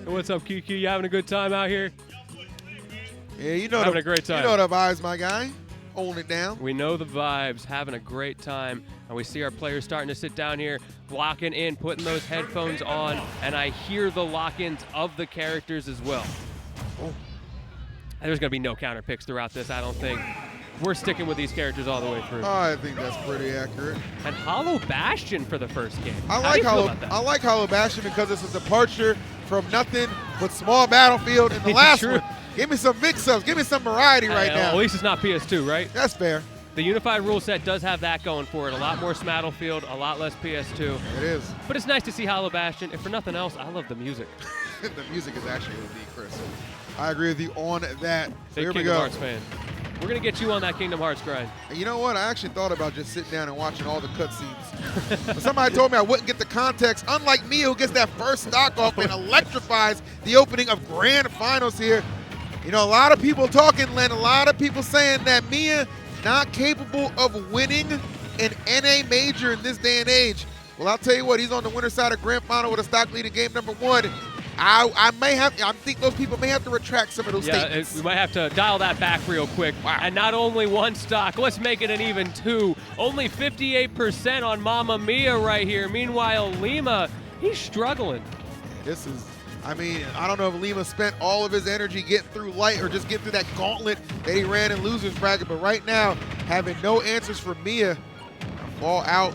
What's up, Kiki? You having a good time out here? Yeah, you know, having a great time. You know the vibes, my guy. Holding it down. We know the vibes, having a great time, and we see our players starting to sit down here, locking in, putting those headphones on, and I hear the lock-ins of the characters as well. Oh. There's going to be no counter picks throughout this, I don't think. We're sticking with these characters all the way through. I think that's pretty accurate. And Hollow Bastion for the first game. I like Hollow Bastion because it's a departure from nothing but small battlefield in the last one. Give me some mix-ups. Give me some variety right now. At least it's not PS2, right? That's fair. The unified rule set does have that going for it. A lot more Smattlefield, a lot less PS2. It is. But it's nice to see Hollow Bastion. And for nothing else, I love the music. The music is actually OD, Chris. I agree with you on that. So Big here we Kingdom go. Hearts fan. We're going to get you on that Kingdom Hearts grind. And you know what? I actually thought about just sitting down and watching all the cutscenes. But somebody told me I wouldn't get the context. Unlike Mii, who gets that first stock off and electrifies the opening of Grand Finals here. You know, a lot of people talking, Len, a lot of people saying that Miya not capable of winning an NA major in this day and age. Well, I'll tell you what, he's on the winner's side of Grand Final with a stock lead in game number 1. I think those people may have to retract some of those statements. We might have to dial that back real quick. Wow. And not only 1 stock, let's make it an even 2. Only 58% on Mamma Mia right here. Meanwhile, Lima, he's struggling. This is, I mean, I don't know if Lima spent all of his energy getting through light or just getting through that gauntlet that he ran in loser's bracket, but right now, having no answers for Mia, fall out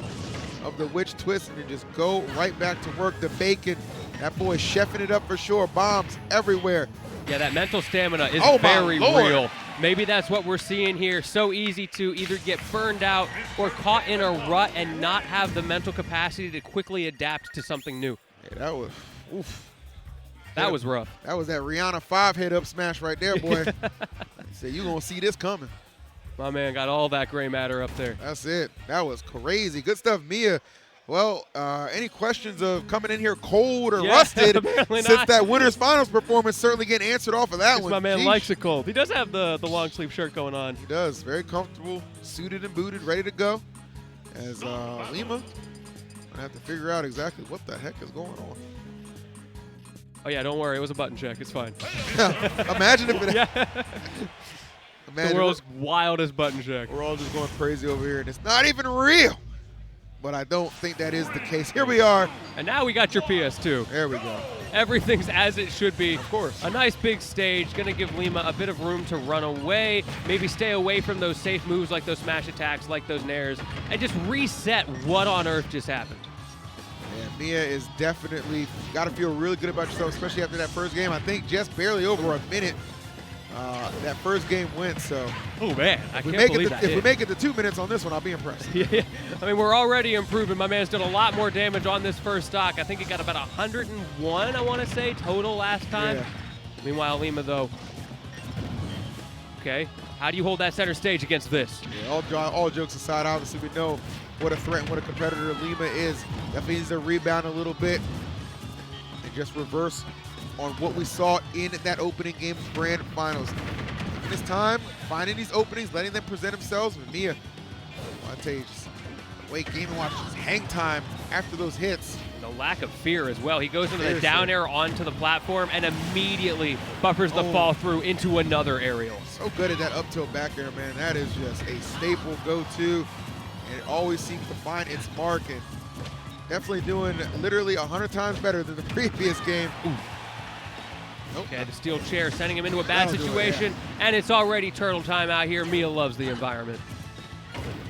of the witch twist and then just go right back to work. The bacon, that boy chefing it up for sure. Bombs everywhere. Yeah, that mental stamina is Oh, very my Lord. real. Maybe that's what we're seeing here. So easy to either get burned out or caught in a rut and not have the mental capacity to quickly adapt to something new. Yeah, that was, oof. That was rough. That was that Rihanna 5 head up smash right there, boy. Said you gonna see this coming. My man got all that gray matter up there. That's it. That was crazy. Good stuff, Mia. Well, any questions of coming in here cold or rusted since that winner's finals performance certainly getting answered off of that one. My man Sheesh. likes it cold. He does have the long sleeve shirt going on. He does. Very comfortable, suited and booted, ready to go. As Lima, I have to figure out exactly what the heck is going on. Oh yeah, don't worry. It was a button check. It's fine. Imagine if it. Yeah. The world's wildest button check. We're all just going crazy over here, and it's not even real. But I don't think that is the case. Here we are. And now we got your PS2. There we go. Everything's as it should be. Of course. A nice big stage, going to give Lima a bit of room to run away, maybe stay away from those safe moves like those smash attacks, like those nairs, and just reset what on earth just happened. Yeah, Mia is definitely got to feel really good about yourself, especially after that first game. I think just barely over a minute that first game went. So, oh man, I can't believe that. If we make it to 2 minutes on this one, I'll be impressed. Yeah, I mean, we're already improving. My man's done a lot more damage on this first stock. I think he got about 101, I want to say, total last time. Yeah. Meanwhile, Lima, though, okay, how do you hold that center stage against this? Yeah, all jokes aside, obviously we know what a threat and what a competitor Lima is. Definitely needs to rebound a little bit and just reverse on what we saw in that opening game of Grand Finals. In this time, finding these openings, letting them present themselves with Mia. I tell you, just wait, Game & Watch, just hang time after those hits. The lack of fear as well. He goes into the down air onto the platform and immediately buffers the fall through into another aerial. So good at that up tilt back air, man. That is just a staple go-to, and it always seems to find its mark, and definitely doing literally 100 times better than the previous game. Ooh. Nope. Okay, the steel chair sending him into a bad situation, and it's already turtle time out here. Mia loves the environment.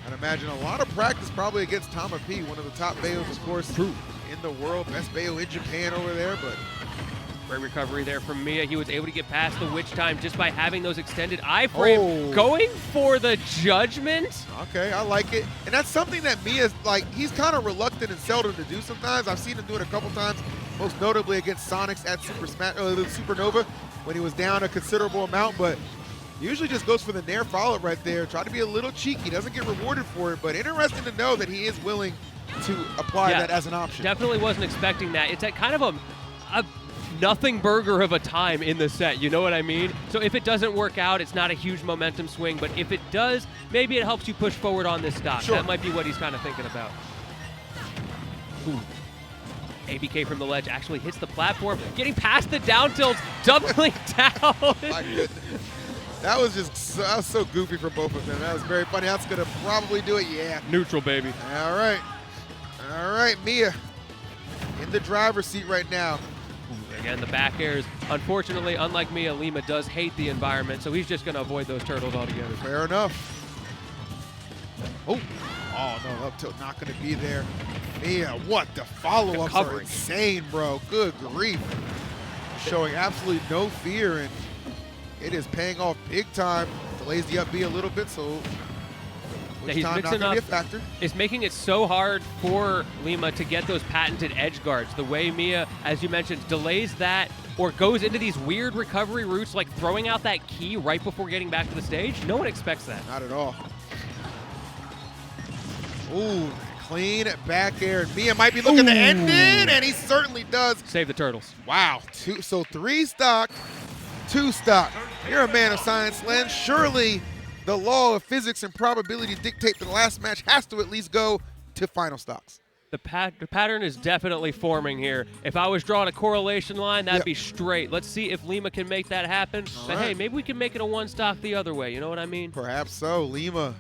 I'd imagine a lot of practice probably against Tama P, one of the top Bayos, of course, in the world. Best Bayo in Japan over there, but great recovery there from Mia. He was able to get past the witch time just by having those extended iframe. Going for the judgment. Okay, I like it. And that's something that Mia's like, he's kind of reluctant and seldom to do sometimes. I've seen him do it a couple times, most notably against Sonics at Supernova when he was down a considerable amount, but usually just goes for the nair follow right there. Try to be a little cheeky, doesn't get rewarded for it, but interesting to know that he is willing to apply that as an option. Definitely wasn't expecting that. It's at kind of a nothing burger of a time in the set, you know what I mean? So if it doesn't work out, it's not a huge momentum swing, but if it does, maybe it helps you push forward on this stock. Sure. That might be what he's kind of thinking about. Ooh. ABK from the ledge actually hits the platform, getting past the down tilts, doubling down. My goodness. That was so goofy for both of them. That was very funny. That's going to probably do it. Yeah. Neutral, baby. All right. All right, Miya in the driver's seat right now. Again, the back airs. Unfortunately, unlike Miya, Lima does hate the environment, so he's just going to avoid those turtles altogether. Fair enough. Oh no, up tilt not going to be there. Miya, what? The follow-ups are insane, bro. Good grief. Showing absolutely no fear, and it is paying off big time. Delays the up B a little bit, so which time not going to be a factor. It's making it so hard for Lima to get those patented edge guards. The way Miya, as you mentioned, delays that or goes into these weird recovery routes like throwing out that key right before getting back to the stage. No one expects that. Not at all. Ooh, clean back air. Miya might be looking to end it, and he certainly does. Save the turtles. Wow. So 3 stock, 2 stock. You're a man of science, Len. Surely the law of physics and probability dictate that the last match has to at least go to final stocks. The pattern is definitely forming here. If I was drawing a correlation line, that'd be straight. Let's see if Lima can make that happen. But hey, maybe we can make it a 1 stock the other way. You know what I mean? Perhaps so. Lima,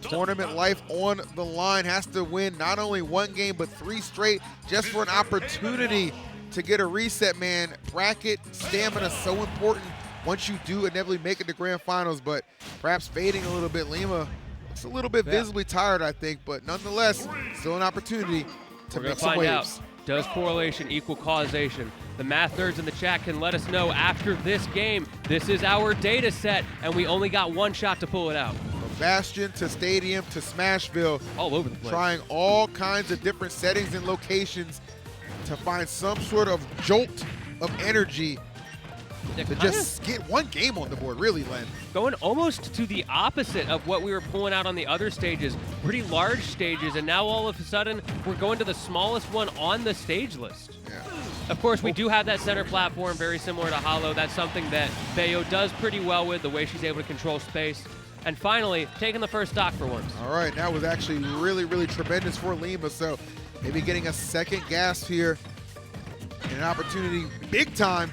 tournament life on the line, has to win not only 1 game but 3 straight just for an opportunity to get a reset, man. Bracket stamina so important once you do inevitably make it to grand finals, but perhaps fading a little bit. Lima looks a little bit visibly tired, I think, but nonetheless, still an opportunity to make some waves. Out. Does correlation equal causation? The math nerds in the chat can let us know after this game. This is our data set, and we only got 1 shot to pull it out. From Bastion to Stadium to Smashville. All over the place. Trying all kinds of different settings and locations to find some sort of jolt of energy to just get 1 game on the board, really, Len. Going almost to the opposite of what we were pulling out on the other stages. Pretty large stages, and now all of a sudden, we're going to the smallest one on the stage list. Yeah. Of course, we do have that center platform, very similar to Hollow. That's something that Bayo does pretty well with, the way she's able to control space. And finally, taking the first stock for once. All right, that was actually really, really tremendous for Lima, so maybe getting a second gasp here and an opportunity big time.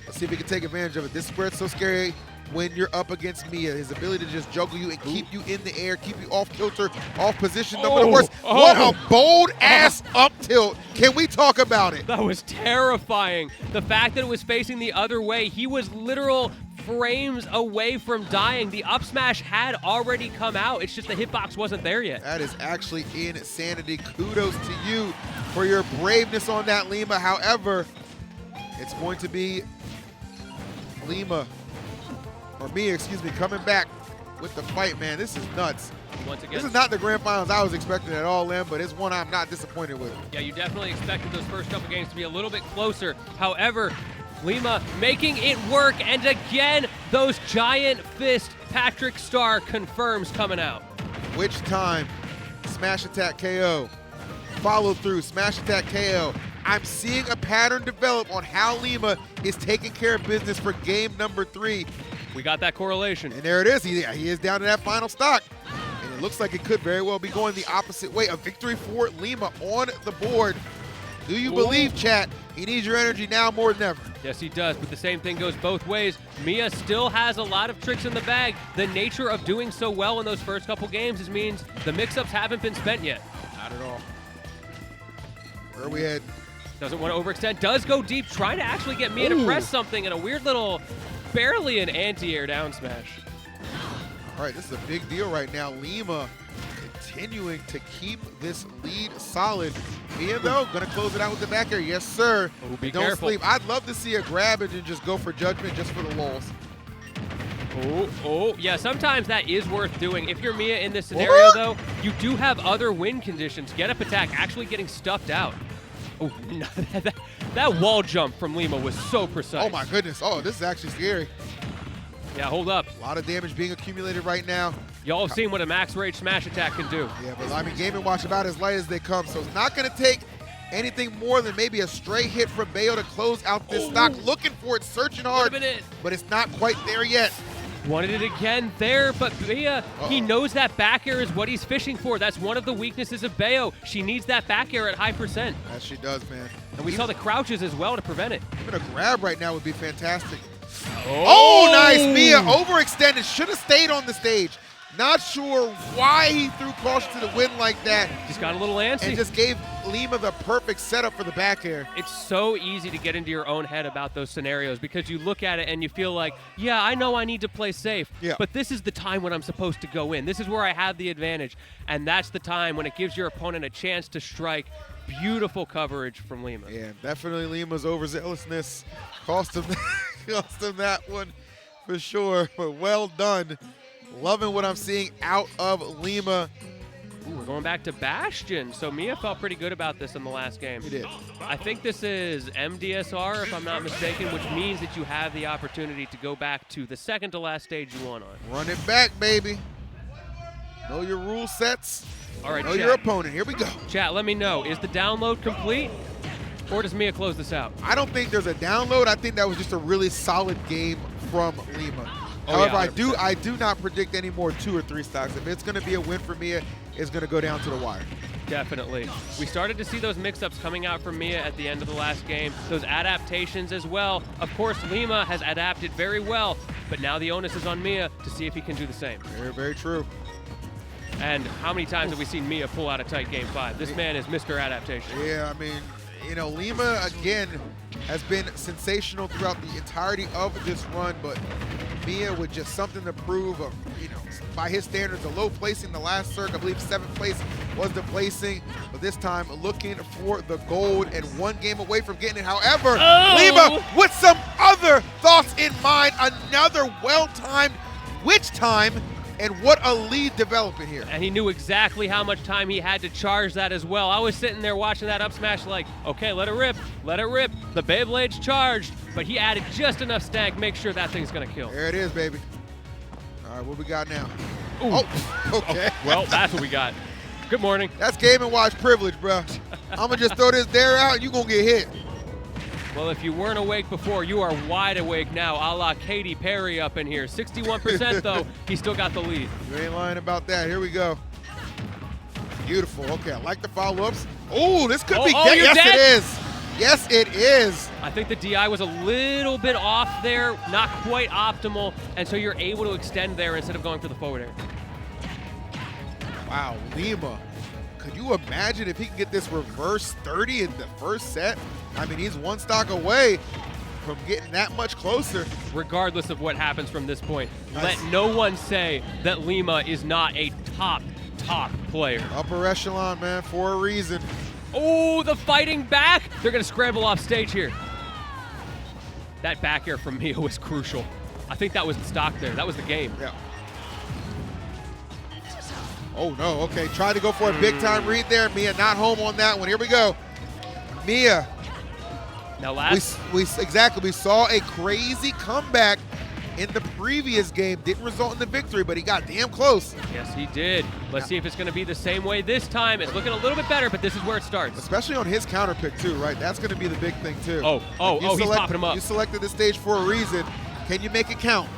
Let's see if we can take advantage of it. This square's so scary when you're up against Miya. His ability to just juggle you and keep you in the air, keep you off kilter, off position. What a bold-ass up tilt. Can we talk about it? That was terrifying. The fact that it was facing the other way, he was literal frames away from dying. The up smash had already come out. It's just the hitbox wasn't there yet. That is actually insanity. Kudos to you for your braveness on that, Lima. However, it's going to be Miya, excuse me, coming back with the fight, man. This is nuts. Once again, this is not the grand finals I was expecting at all, Len, but it's one I'm not disappointed with. Yeah, you definitely expected those first couple games to be a little bit closer. However, Lima making it work, and again, those giant fist Patrick Star confirms coming out. Which time? Smash attack KO. Follow through, smash attack KO. I'm seeing a pattern develop on how Lima is taking care of business for game number 3. We got that correlation. And there it is. He is down to that final stock. And it looks like it could very well be going the opposite way. A victory for Lima on the board. Do you believe, chat? He needs your energy now more than ever. Yes, he does, but the same thing goes both ways. Miya still has a lot of tricks in the bag. The nature of doing so well in those first couple games means the mix-ups haven't been spent yet. Not at all. Where are we at? Doesn't want to overextend. Does go deep, trying to actually get Miya to press something in a weird little, barely an anti-air down smash. All right, this is a big deal right now. Lima continuing to keep this lead solid. Miya, though, going to close it out with the back air. Yes, sir. Oh, be Don't careful. sleep. I'd love to see a grab it and just go for judgment just for the lulz. Yeah, sometimes that is worth doing. If you're Miya in this scenario, though, you do have other win conditions. Get up attack, actually getting stuffed out. Oh, no, that wall jump from Lima was so precise. Oh, my goodness. Oh, this is actually scary. Yeah, hold up. A lot of damage being accumulated right now. Y'all have seen what a max rage smash attack can do. Yeah, but I mean, Game & Watch about as light as they come, so it's not going to take anything more than maybe a stray hit from Bayo to close out this stock. Looking for it, searching hard, Been it. but it's not quite there yet. Wanted it again there, but Miya, he knows that back air is what he's fishing for. That's one of the weaknesses of Bayo. She needs that back air at high percent. As she does, man. And we saw the crouches as well to prevent it. Even a grab right now would be fantastic. Oh, nice. Miya overextended. Should have stayed on the stage. Not sure why he threw caution to the wind like that. Just got a little antsy. And just gave Lima the perfect setup for the back air. It's so easy to get into your own head about those scenarios because you look at it and you feel like, yeah, I know I need to play safe, but this is the time when I'm supposed to go in. This is where I have the advantage. And that's the time when it gives your opponent a chance to strike. Beautiful coverage from Lima. Yeah, definitely Lima's overzealousness cost him that one for sure, but well done. Loving what I'm seeing out of Lima. Ooh, we're going back to Bastion. So Miya felt pretty good about this in the last game. He did. I think this is MDSR, if I'm not mistaken, which means that you have the opportunity to go back to the second to last stage you won on. Run it back, baby. Know your rule sets. All right, know your opponent. Here we go. Chat, let me know. Is the download complete, or does Miya close this out? I don't think there's a download. I think that was just a really solid game from Lima. However, yeah, I do not predict any more 2 or 3 stocks. If it's going to be a win for Miya, it's going to go down to the wire. Definitely. We started to see those mix-ups coming out from Miya at the end of the last game. Those adaptations as well. Of course, Lima has adapted very well, but now the onus is on Miya to see if he can do the same. Very, very true. And how many times have we seen Miya pull out a tight game 5? This man is Mr. Adaptation. Yeah, I mean, you know, Lima, again, has been sensational throughout the entirety of this run, but Miya with just something to prove of, you know, by his standards, a low placing the last Cirque. I believe 7th place was the placing, but this time looking for the gold and 1 game away from getting it. However, Lima with some other thoughts in mind, another well-timed witch time, and what a lead developing here. And he knew exactly how much time he had to charge that as well. I was sitting there watching that up smash like, okay, let it rip, let it rip. The Beyblade's charged, but he added just enough stank, make sure that thing's gonna kill. There it is, baby. All right, what we got now? Ooh. Oh, okay. Oh, well, that's what we got. Good morning. That's Game & Watch privilege, bro. I'm gonna just throw this dare out and you're gonna get hit. Well, if you weren't awake before, you are wide awake now, a la Katy Perry up in here. 61% though, he still got the lead. You ain't lying about that. Here we go. Beautiful. Okay, I like the follow-ups. Oh, this could be dead. Yes, dead? it is. Yes, it is. I think the DI was a little bit off there, not quite optimal, and so you're able to extend there instead of going for the forward air. Wow, Lima. Could you imagine if he can get this reverse 30 in the first set? I mean, he's 1 stock away from getting that much closer. Regardless of what happens from this point, let no one say that Lima is not a top player. Upper echelon, man, for a reason. Oh, the fighting back. They're going to scramble off stage here. That back air from Miya was crucial. I think that was the stock there. That was the game. Yeah. Oh, no. Okay, tried to go for a big-time read there. Miya not home on that one. Here we go. Miya. Now last... We saw a crazy comeback in the previous game. Didn't result in the victory, but he got damn close. Yes, he did. Let's see if it's going to be the same way this time. It's looking a little bit better, but this is where it starts. Especially on his counter pick, too, right? That's going to be the big thing, too. He's popping him up. You selected this stage for a reason. Can you make it count?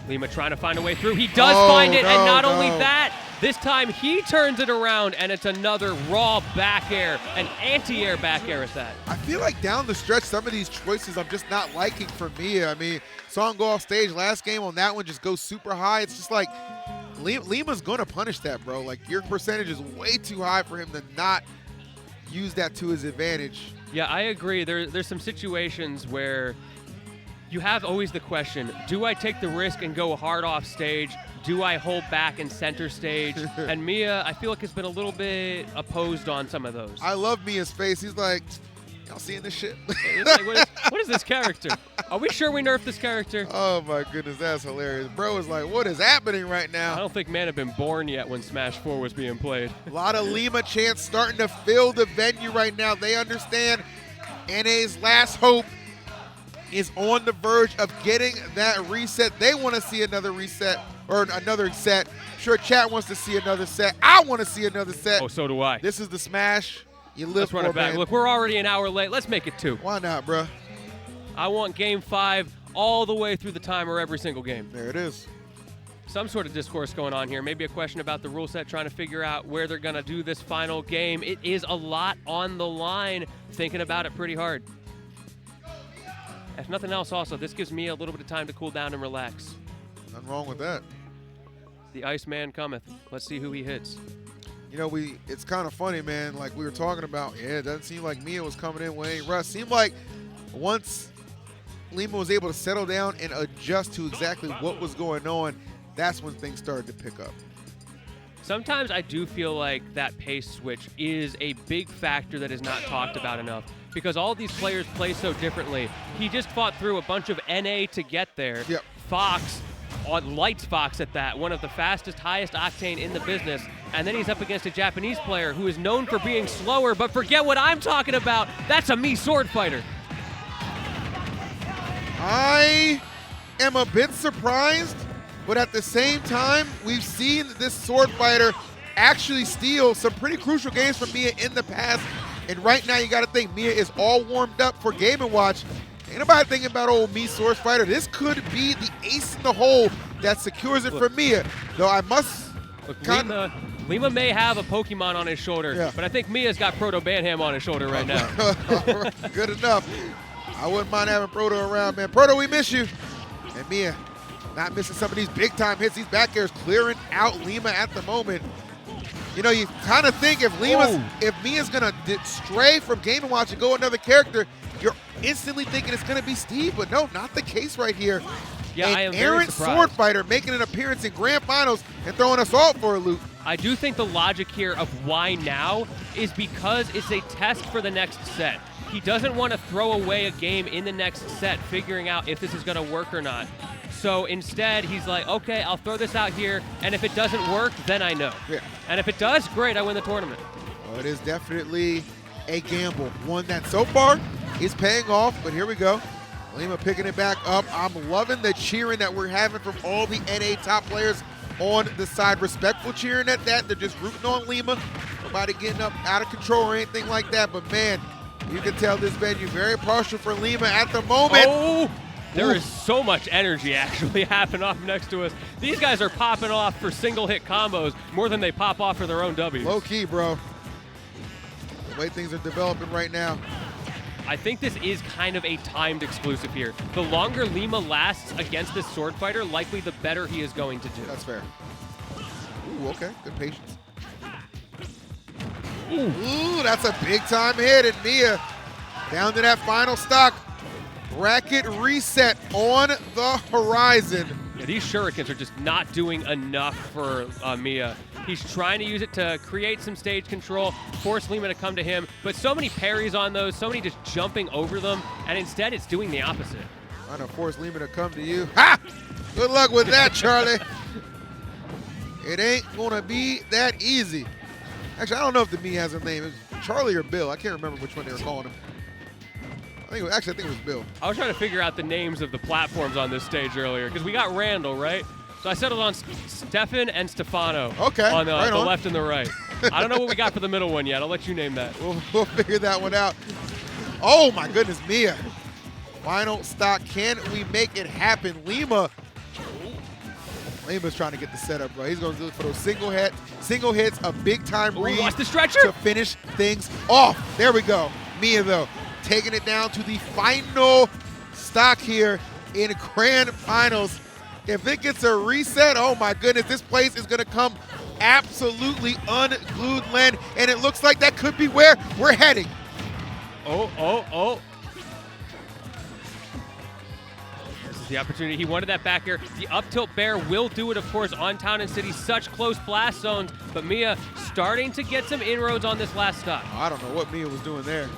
Lima trying to find a way through. He does find it, and not only that, this time he turns it around, and it's another raw back air, an anti-air back air at that. I feel like down the stretch, some of these choices I'm just not liking for Miya. I mean, saw him go off stage last game on that one, just go super high. It's just like Lima's going to punish that, bro. Like, your percentage is way too high for him to not use that to his advantage. Yeah, I agree. There's some situations where you have always the question, do I take the risk and go hard off stage? Do I hold back in center stage? And Miya, I feel like, has been a little bit opposed on some of those. I love Miya's face. He's like, y'all seeing this shit? He's like, what is this character? Are we sure we nerfed this character? Oh, my goodness, that's hilarious. Bro is like, what is happening right now? I don't think man had been born yet when Smash 4 was being played. A lot of Lima chants starting to fill the venue right now. They understand NA's last hope is on the verge of getting that reset. They want to see another reset or another set. I'm sure chat wants to see another set. I want to see another set. Oh, so do I. This is the Smash you live Let's for, run it back. man. Look, we're already an hour late. Let's make it 2. Why not, bro? I want Game 5 all the way through the timer every single game. There it is. Some sort of discourse going on here. Maybe a question about the rule set, trying to figure out where they're going to do this final game. It is a lot on the line, thinking about it pretty hard. If nothing else, also, this gives me a little bit of time to cool down and relax. Nothing wrong with that. The Iceman cometh. Let's see who he hits. You know, it's kind of funny, man. Like we were talking about, it doesn't seem like Miya was coming in with any rust. Seemed like once Lima was able to settle down and adjust to exactly what was going on, that's when things started to pick up. Sometimes I do feel like that pace switch is a big factor that is not talked about enough because all these players play so differently. He just fought through a bunch of NA to get there. Yep. Fox, lights Fox at that, one of the fastest, highest octane in the business. And then he's up against a Japanese player who is known for being slower, but forget what I'm talking about. That's a Mii Swordfighter. I am a bit surprised, but at the same time, we've seen this sword fighter actually steal some pretty crucial games from Miya in the past. And right now, you got to think Miya is all warmed up for Game & Watch. Ain't nobody thinking about old Mii Swordfighter. This could be the ace in the hole that secures it for Miya. Though I must... Look, Lima may have a Pokemon on his shoulder, but I think Mia's got Proto Banham on his shoulder right now. Good enough. I wouldn't mind having Proto around, man. Proto, we miss you. And Miya not missing some of these big-time hits. These back airs clearing out Lima at the moment. You know, you kind of think if Mia's going to stray from Game & Watch and go another character, you're instantly thinking it's going to be Steve, but no, not the case right here. Yeah, an I am errant very surprised. Swordfighter making an appearance in Grand Finals and throwing us all for a loop. I do think the logic here of why now is because it's a test for the next set. He doesn't want to throw away a game in the next set, figuring out if this is going to work or not. So instead, he's like, okay, I'll throw this out here, and if it doesn't work, then I know. Yeah. And if it does, great, I win the tournament. Well, it is definitely a gamble, one that so far is paying off, but here we go. Lima picking it back up. I'm loving the cheering that we're having from all the NA top players on the side. Respectful cheering at that. They're just rooting on Lima. Nobody getting up out of control or anything like that, but man, you can tell this venue very partial for Lima at the moment. Oh, there is so much energy actually happening off next to us. These guys are popping off for single hit combos more than they pop off for their own W's. Low key, bro. The way things are developing right now. I think this is kind of a timed exclusive here. The longer Lima lasts against this sword fighter, likely the better he is going to do. That's fair. Ooh, okay, good patience. Ooh, that's a big time hit, and Miya down to that final stock. Bracket reset on the horizon. Yeah, these shurikens are just not doing enough for Miya. He's trying to use it to create some stage control, force Lima to come to him, but so many parries on those, so many just jumping over them, and instead it's doing the opposite. Trying to force Lima to come to you. Ha! Good luck with that, Charlie. It ain't gonna be that easy. Actually, I don't know if the Mii has a name. It's Charlie or Bill. I can't remember which one they were calling him. I think it was Bill. I was trying to figure out the names of the platforms on this stage earlier, because we got Randall, right? So I settled on Stefan and Stefano. Okay, on the left and the right. I don't know what we got for the middle one yet. I'll let you name that. We'll figure that one out. Oh my goodness, Miya. Final stock. Can we make it happen? Lima's trying to get the setup, bro. He's going to look for those single hits, a big time read watch the stretcher to finish things off. There we go. Miya though, taking it down to the final stock here in Grand Finals. If it gets a reset, oh my goodness, this place is going to come absolutely unglued, Len, and it looks like that could be where we're heading. Oh. This is the opportunity. He wanted that back air. The up tilt bear will do it, of course, on Town and City. Such close blast zones, but Miya starting to get some inroads on this last stop. I don't know what Miya was doing there.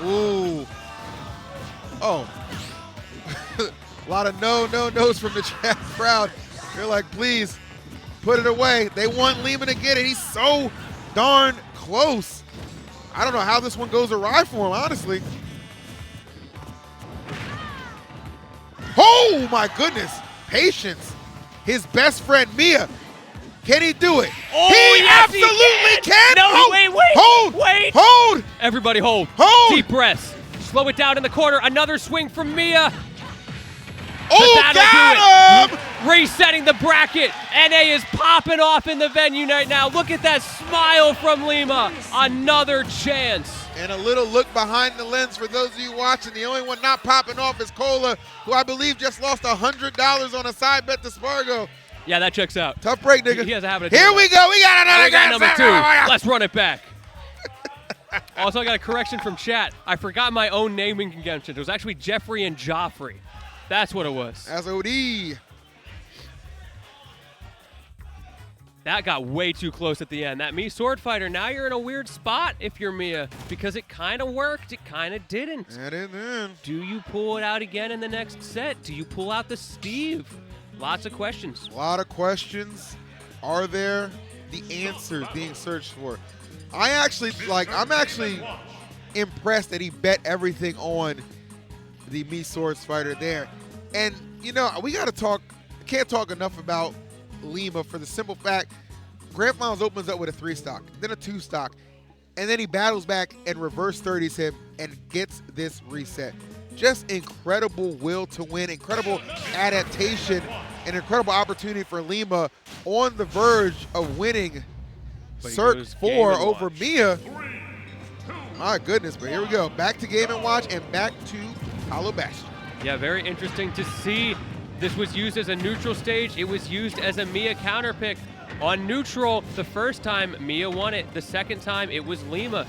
Ooh. Oh. A lot of no-nos from the chat crowd. They're like, please, put it away. They want Lima to get it. He's so darn close. I don't know how this one goes awry for him, honestly. Oh, my goodness. Patience. His best friend, Miya. Can he do it? Oh, he yes, absolutely can. No, oh, wait. Hold. Everybody hold. Hold. Deep breaths. Slow it down in the corner. Another swing from Miya. Oh, got him! Resetting the bracket. NA is popping off in the venue right now. Look at that smile from Lima. Another chance. And a little look behind the lens for those of you watching. The only one not popping off is Cola, who I believe just lost $100 on a side bet to Spargo. Yeah, that checks out. Tough break, nigga. He has a habit of Here we go. We got another guy. number 2. Let's run it back. Also, I got a correction from chat. I forgot my own naming convention. It was actually Jeffrey and Joffrey. That's what it was. That's OD. That got way too close at the end. That Mii Swordfighter, now you're in a weird spot if you're Miya, because it kind of worked, it kind of didn't. That is in. Do you pull it out again in the next set? Do you pull out the Steve? Lots of questions. A lot of questions. Are there the answers being searched for? I'm actually impressed that he bet everything on the Mii Swordfighter there. And, you know, we got to talk, can't talk enough about Lima for the simple fact, Grand Finals opens up with a 3 stock, then a 2 stock, and then he battles back and reverse 30s him and gets this reset. Just incredible will to win, incredible adaptation, an incredible opportunity for Lima on the verge of winning Cirque 4 over Miya. My goodness, but here we go. Back to Game & Watch and back to Hollow Bastion. Yeah, very interesting to see. This was used as a neutral stage. It was used as a Miya counter pick. On neutral, the first time, Miya won it. The second time, it was Lima.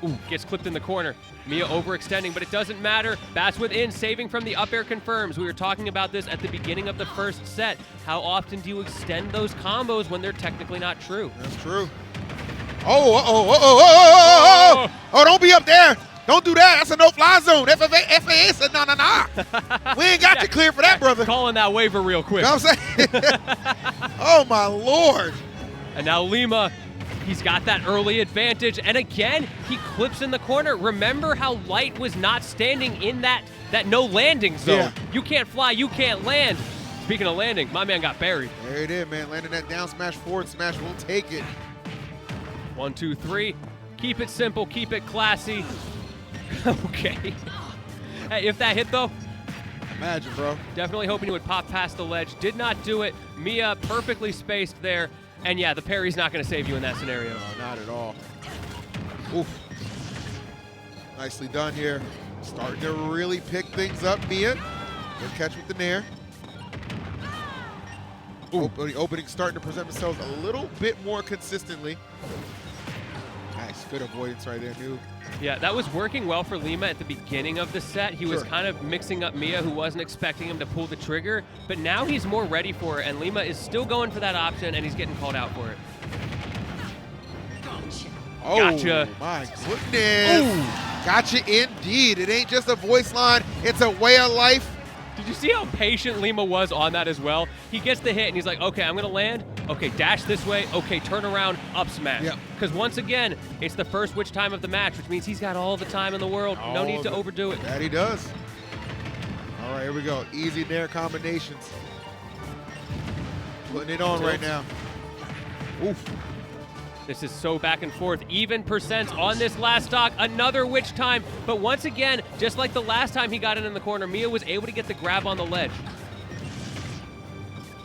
Ooh, gets clipped in the corner. Miya overextending, but it doesn't matter. Bats within, saving from the up air confirms. We were talking about this at the beginning of the first set. How often do you extend those combos when they're technically not true? That's true. Oh, don't be up there. Don't do that. That's a no-fly zone. FAA said, no. We ain't got you clear for that, brother. Calling that waiver real quick. You know what I'm saying? Oh, my Lord. And now Lima, he's got that early advantage. And again, he clips in the corner. Remember how Light was not standing in that no landing zone. Yeah. You can't fly, you can't land. Speaking of landing, my man got buried. There it is, man. Landing that down smash, forward smash. We'll take it. 1, 2, 3. Keep it simple, keep it classy. Okay. Hey, if that hit, though, imagine, bro. definitely hoping he would pop past the ledge. Did not do it. Miya perfectly spaced there. And yeah, the parry's not going to save you in that scenario. No, not at all. Oof. Nicely done here. Starting to really pick things up, Miya. Good catch with the nair. Opening starting to present themselves a little bit more consistently. Nice fit avoidance right there, Noob. Yeah, that was working well for Lima at the beginning of the set. He was kind of mixing up Miya, who wasn't expecting him to pull the trigger, but now he's more ready for it, and Lima is still going for that option, and he's getting called out for it. Oh, gotcha. My goodness. Ooh. Gotcha indeed. It ain't just a voice line, it's a way of life. Did you see how patient Lima was on that as well? He gets the hit, and he's like, okay, I'm going to land. Okay, dash this way. Okay, turn around, up smash. Because once again, it's the first witch time of the match, which means he's got all the time in the world. No need to overdo it. That he does. All right, here we go. Easy nair combinations. Putting it on right now. Oof. This is so back and forth. Even percents on this last stock. Another witch time. But once again, just like the last time he got it in the corner, Miya was able to get the grab on the ledge.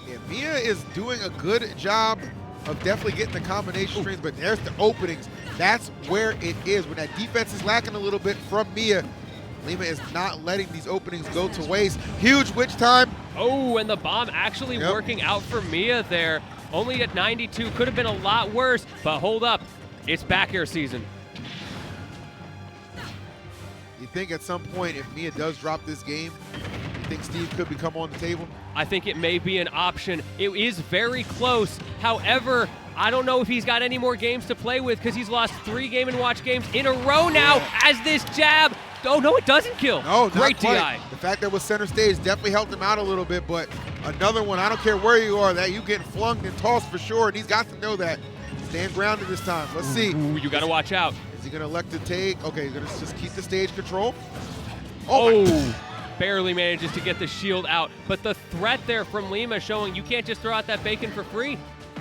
Yeah, Miya is doing a good job of definitely getting the combination strings, but there's the openings. That's where it is. When that defense is lacking a little bit from Miya, Lima is not letting these openings go to waste. Huge witch time. Oh, and the bomb actually working out for Miya there. Only at 92, could have been a lot worse, but hold up, it's back air season. You think at some point, if Miya does drop this game, you think Steve could become on the table? I think it may be an option. It is very close. However, I don't know if he's got any more games to play with because he's lost 3 Game & Watch games in a row now as this jab. Oh, no, it doesn't kill. No, great DI. The fact that it was center stage definitely helped him out a little bit, but another one, I don't care where you are, that you getting flung and tossed for sure, and he's got to know that. Stand grounded this time. Let's see. Ooh, you got to watch out. Is he going to elect to take? Okay, he's going to just keep the stage control. Oh, barely manages to get the shield out. But the threat there from Lima showing you can't just throw out that bacon for free.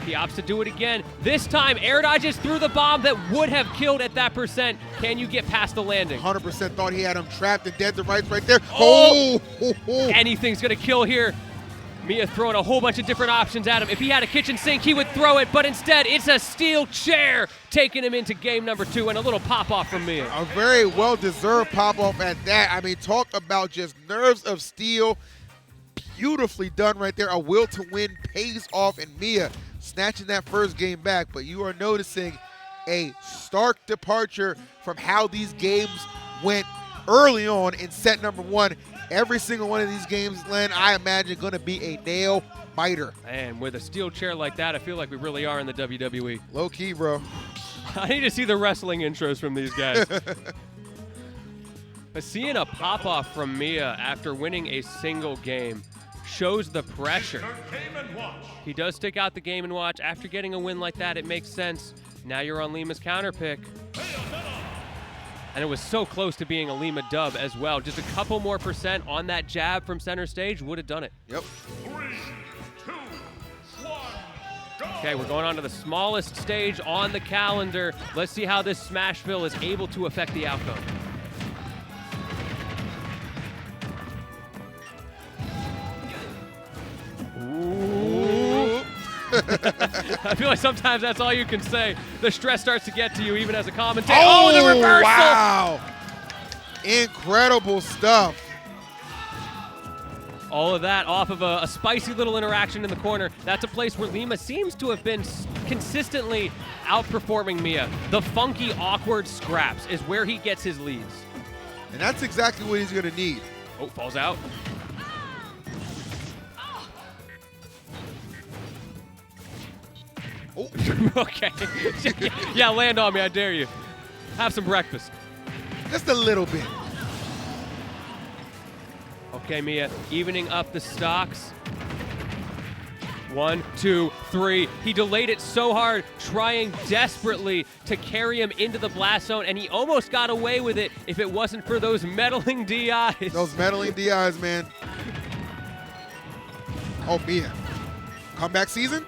He opts to do it again. This time, air dodges through the bomb that would have killed at that percent. Can you get past the landing? 100% thought he had him trapped and dead to rights right there. Oh! Oh! Anything's going to kill here. Miya throwing a whole bunch of different options at him. If he had a kitchen sink, he would throw it, but instead it's a steel chair taking him into game number 2 and a little pop-off from Miya. A very well-deserved pop-off at that. I mean, talk about just nerves of steel. Beautifully done right there. A will to win pays off, and Miya snatching that first game back, but you are noticing a stark departure from how these games went early on in set number 1. Every single one of these games, Len, I imagine going to be a nail biter. And with a steel chair like that, I feel like we really are in the WWE. Low key, bro. I need to see the wrestling intros from these guys. But seeing a pop-off from Miya after winning a single game shows the pressure. He does stick out the Game & Watch. After getting a win like that, it makes sense. Now you're on Lima's counter pick. And it was so close to being a Lima dub as well. Just a couple more percent on that jab from center stage would have done it. Yep. 3, 2, 1, go! Okay, we're going on to the smallest stage on the calendar. Let's see how this Smashville is able to affect the outcome. Ooh. I feel like sometimes that's all you can say. The stress starts to get to you even as a commentator. Oh, the reversal! Wow. Incredible stuff. All of that off of a spicy little interaction in the corner. That's a place where Lima seems to have been consistently outperforming Miya. The funky, awkward scraps is where he gets his leads. And that's exactly what he's going to need. Oh, falls out. Oh. Okay. Yeah, land on me, I dare you. Have some breakfast. Just a little bit. Okay, Miya, evening up the stocks. 1, 2, 3. He delayed it so hard, trying desperately to carry him into the blast zone, and he almost got away with it if it wasn't for those meddling DIs. Those meddling DIs, man. Oh, Miya. Comeback season?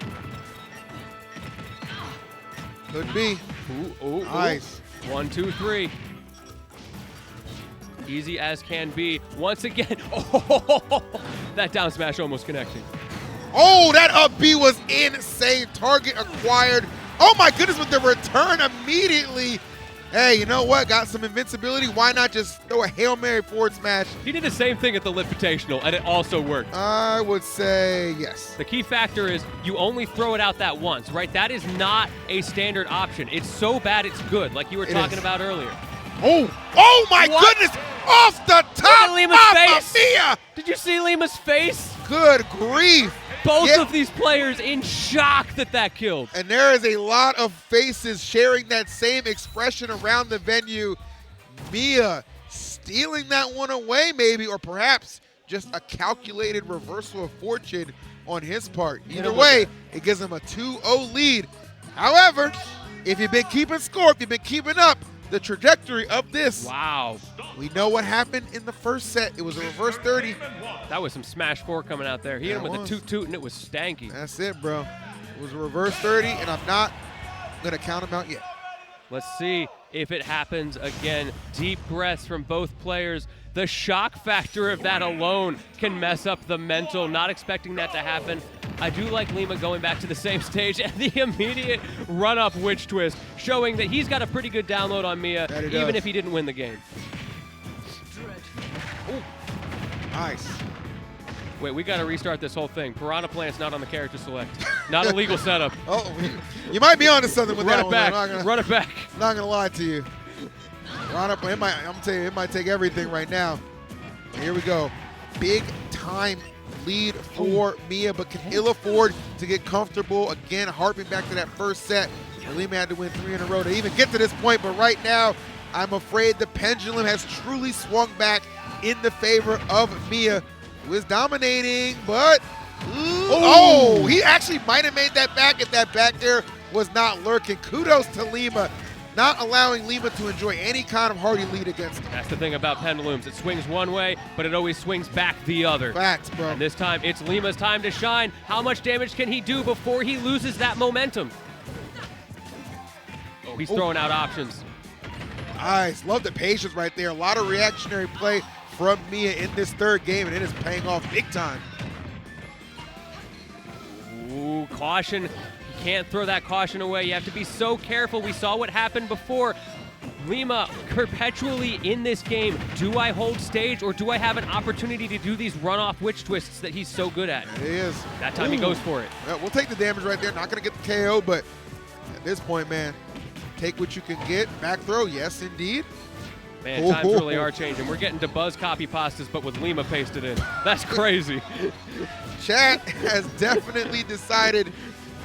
Could be. Ooh, ooh, nice. Ooh. 1, 2, 3. Easy as can be. Once again. Oh, that down smash almost connecting. Oh, that up B was insane. Target acquired. Oh, my goodness, with the return immediately. Hey, you know what? Got some invincibility. Why not just throw a Hail Mary forward smash? He did the same thing at the Lit Invitational, and it also worked. I would say yes. The key factor is you only throw it out that once, right? That is not a standard option. It's so bad it's good, like you were talking about earlier. Oh my goodness! Off the top of Lima's face. Miya! Did you see Lima's face? Good grief. Both of these players in shock that killed. And there is a lot of faces sharing that same expression around the venue. Miya stealing that one away maybe, or perhaps just a calculated reversal of fortune on his part. Either way, it gives him a 2-0 lead. However, if you've been keeping score, if you've been keeping up the trajectory of this, wow, we know what happened in the first set. It was a reverse 30. That was some smash 4 coming out there. He hit him with a toot and it was stanky. That's it, bro. It was a reverse 30, and I'm not going to count him out yet. Let's see if it happens again. Deep breaths from both players. The shock factor of that alone can mess up the mental. Not expecting that to happen. I do like Lima going back to the same stage and the immediate run-up witch twist, showing that he's got a pretty good download on Miya, even if he didn't win the game. Ooh. Nice. Wait, we got to restart this whole thing. Piranha Plant's not on the character select. Not a legal setup. Oh, you might be onto something with that one. Run it back. I'm not going to lie to you. Piranha Plant, I'm going to tell you, it might take everything right now. Here we go. Big time lead for Miya, but can ill afford to get comfortable. Again, harping back to that first set. Lima had to win 3 in a row to even get to this point, but right now, I'm afraid the pendulum has truly swung back in the favor of Miya, who is dominating, but he actually might have made that back if that back there was not lurking. Kudos to Lima. not allowing Lima to enjoy any kind of hardy lead against him. That's the thing about pendulums. It swings one way, but it always swings back the other. Facts, bro. And this time, it's Lima's time to shine. How much damage can he do before he loses that momentum? Oh, he's throwing out options. Nice. Love the patience right there. A lot of reactionary play from Miya in this third game, and it is paying off big time. Ooh, caution. You can't throw that caution away. You have to be so careful. We saw what happened before. Lima perpetually in this game. Do I hold stage, or do I have an opportunity to do these runoff witch twists that he's so good at? It is. That time he goes for it. Yeah, we'll take the damage right there. Not going to get the KO, but at this point, man, take what you can get. Back throw, yes, indeed. Man, times really are changing. We're getting to buzz copy pastas, but with Lima pasted in. That's crazy. Chat has definitely decided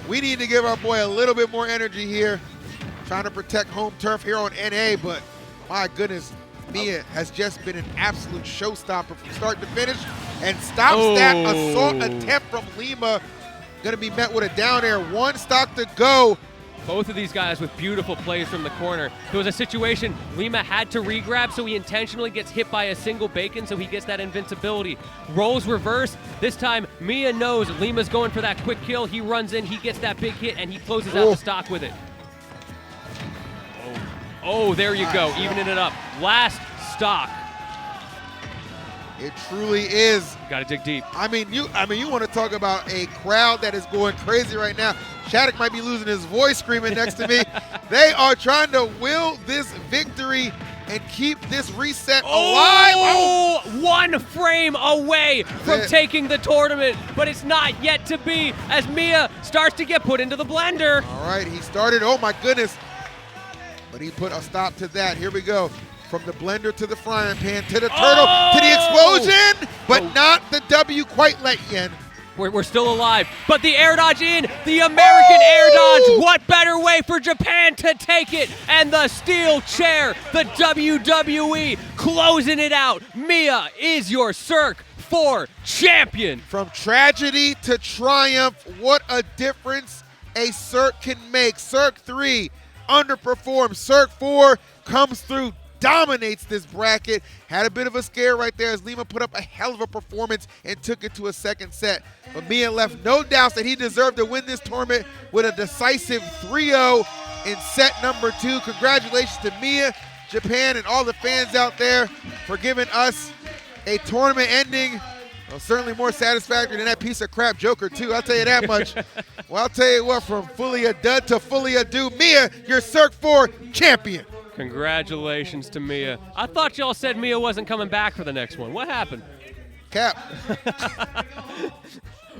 we need to give our boy a little bit more energy here. Trying to protect home turf here on NA, but my goodness, Miya has just been an absolute showstopper from start to finish, and stops that assault attempt from Lima. Going to be met with a down air. One stock to go. Both of these guys with beautiful plays from the corner. There was a situation Lima had to re-grab, so he intentionally gets hit by a single bacon, so he gets that invincibility. Rolls reverse. This time, Miya knows Lima's going for that quick kill. He runs in, he gets that big hit, and he closes out the stock with it. Oh, there you go, evening it up. Last stock. It truly is. Got to dig deep. I mean, you want to talk about a crowd that is going crazy right now. Shattuck might be losing his voice screaming next to me. They are trying to will this victory and keep this reset alive. Oh, one frame away from taking the tournament, but it's not yet to be as Miya starts to get put into the blender. All right, he started, oh my goodness. But he put a stop to that. Here we go. From the blender to the frying pan to the turtle to the explosion, but not the W quite yet. We're still alive, but the air dodge in, the American air dodge. What better way for Japan to take it? And the steel chair, the WWE closing it out. Miya is your Cirque 4 champion. From tragedy to triumph, what a difference a Cirque can make. Cirque 3 underperformed. Cirque 4 comes through, dominates this bracket. Had a bit of a scare right there as Lima put up a hell of a performance and took it to a second set. But Miya left no doubts that he deserved to win this tournament with a decisive 3-0 in set number 2. Congratulations to Miya, Japan, and all the fans out there for giving us a tournament ending. Well, certainly more satisfactory than that piece of crap Joker 2, I'll tell you that much. Well, I'll tell you what, from fully a dud to fully a do, Miya, your Cirque 4 champion. Congratulations to Miya. I thought y'all said Miya wasn't coming back for the next one. What happened? Cap.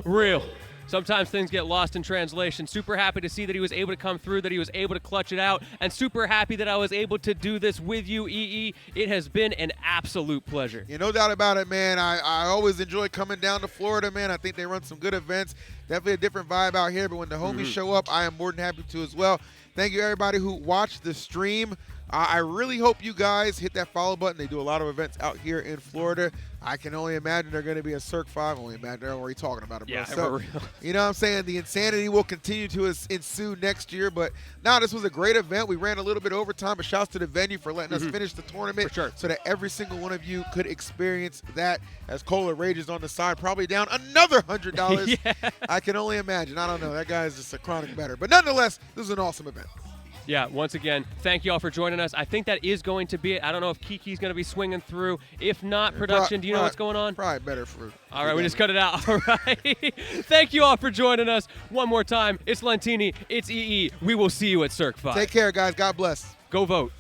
Real. Sometimes things get lost in translation. Super happy to see that he was able to come through, that he was able to clutch it out, and super happy that I was able to do this with you, EE. It has been an absolute pleasure. Yeah, no doubt about it, man. I always enjoy coming down to Florida, man. I think they run some good events. Definitely a different vibe out here, but when the homies show up, I am more than happy to as well. Thank you, everybody who watched the stream. I really hope you guys hit that follow button. They do a lot of events out here in Florida. I can only imagine they're going to be a Cirque 5. Only imagine they're already talking about it, bro. Yeah, so, for real. you know what I'm saying? The insanity will continue to ensue next year. But, no, this was a great event. We ran a little bit overtime, but shouts to the venue for letting us finish the tournament. For sure. So that every single one of you could experience that as Cola rages on the side, probably down another $100. Yeah. I can only imagine. I don't know. That guy is just a chronic bettor. But nonetheless, this was an awesome event. Yeah, once again, thank you all for joining us. I think that is going to be it. I don't know if Kiki's going to be swinging through. If not, production, do you know what's going on? Probably better for... All right, we just cut it out. All right. Thank you all for joining us. One more time, it's Lentini, it's EE. We will see you at Cirque 5. Take care, guys. God bless. Go vote.